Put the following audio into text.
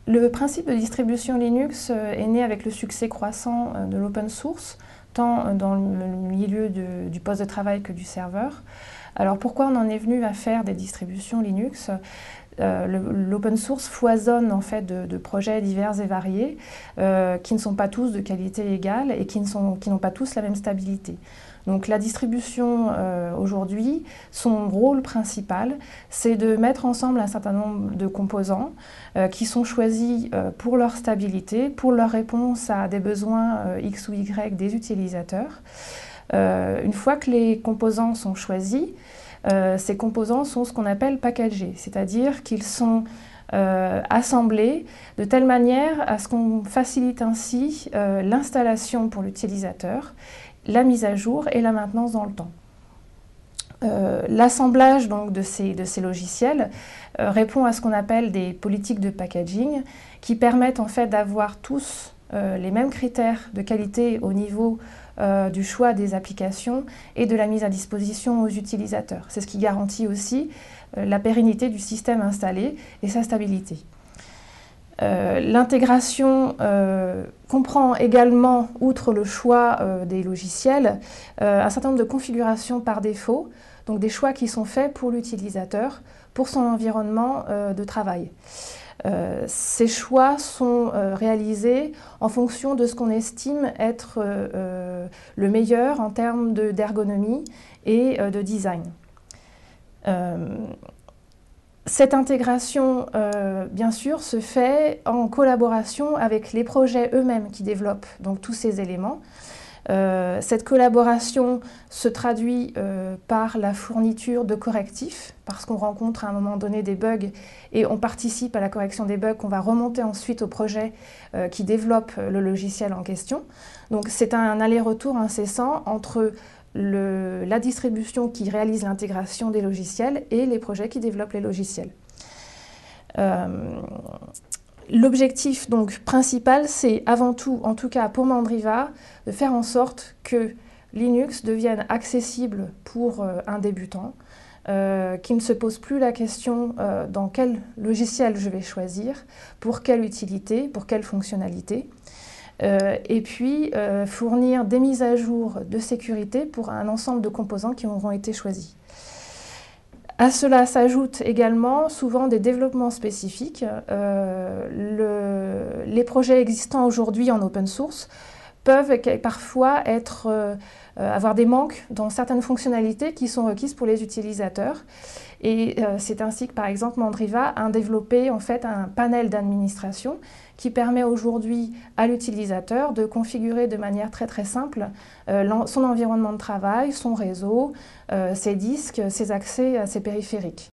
Le principe de distribution Linux est né avec le succès croissant de l'open source, tant dans le milieu du poste de travail que du serveur. Alors pourquoi on en est venu à faire des distributions Linux? L'open source foisonne en fait de projets divers et variés qui ne sont pas tous de qualité égale et qui n'ont pas tous la même stabilité. Donc la distribution aujourd'hui, son rôle principal, c'est de mettre ensemble un certain nombre de composants qui sont choisis pour leur stabilité, pour leur réponse à des besoins X ou Y des utilisateurs. Une fois que les composants sont choisis, ces composants sont ce qu'on appelle packagés, c'est-à-dire qu'ils sont assemblés de telle manière à ce qu'on facilite ainsi l'installation pour l'utilisateur, la mise à jour et la maintenance dans le temps. L'assemblage donc de ces logiciels répond à ce qu'on appelle des politiques de packaging qui permettent en fait d'avoir tous les mêmes critères de qualité au niveau du choix des applications et de la mise à disposition aux utilisateurs. C'est ce qui garantit aussi la pérennité du système installé et sa stabilité. L'intégration comprend également, outre le choix des logiciels, un certain nombre de configurations par défaut, donc des choix qui sont faits pour l'utilisateur, pour son environnement de travail. Ces choix sont réalisés en fonction de ce qu'on estime être le meilleur en termes d'ergonomie et de design. Cette intégration, bien sûr, se fait en collaboration avec les projets eux-mêmes qui développent donc, tous ces éléments. Cette collaboration se traduit par la fourniture de correctifs, parce qu'on rencontre à un moment donné des bugs et on participe à la correction des bugs qu'on va remonter ensuite au projet qui développe le logiciel en question. Donc c'est un aller-retour incessant entre la distribution qui réalise l'intégration des logiciels et les projets qui développent les logiciels. L'objectif donc principal, c'est avant tout, en tout cas pour Mandriva, de faire en sorte que Linux devienne accessible pour un débutant, qui ne se pose plus la question dans quel logiciel je vais choisir, pour quelle utilité, pour quelle fonctionnalité, et puis fournir des mises à jour de sécurité pour un ensemble de composants qui auront été choisis. À cela s'ajoutent également souvent des développements spécifiques. Les projets existants aujourd'hui en open source peuvent parfois avoir des manques dans certaines fonctionnalités qui sont requises pour les utilisateurs. Et c'est ainsi que, par exemple, Mandriva a développé en fait un panel d'administration qui permet aujourd'hui à l'utilisateur de configurer de manière très très simple son environnement de travail, son réseau, ses disques, ses accès à ses périphériques.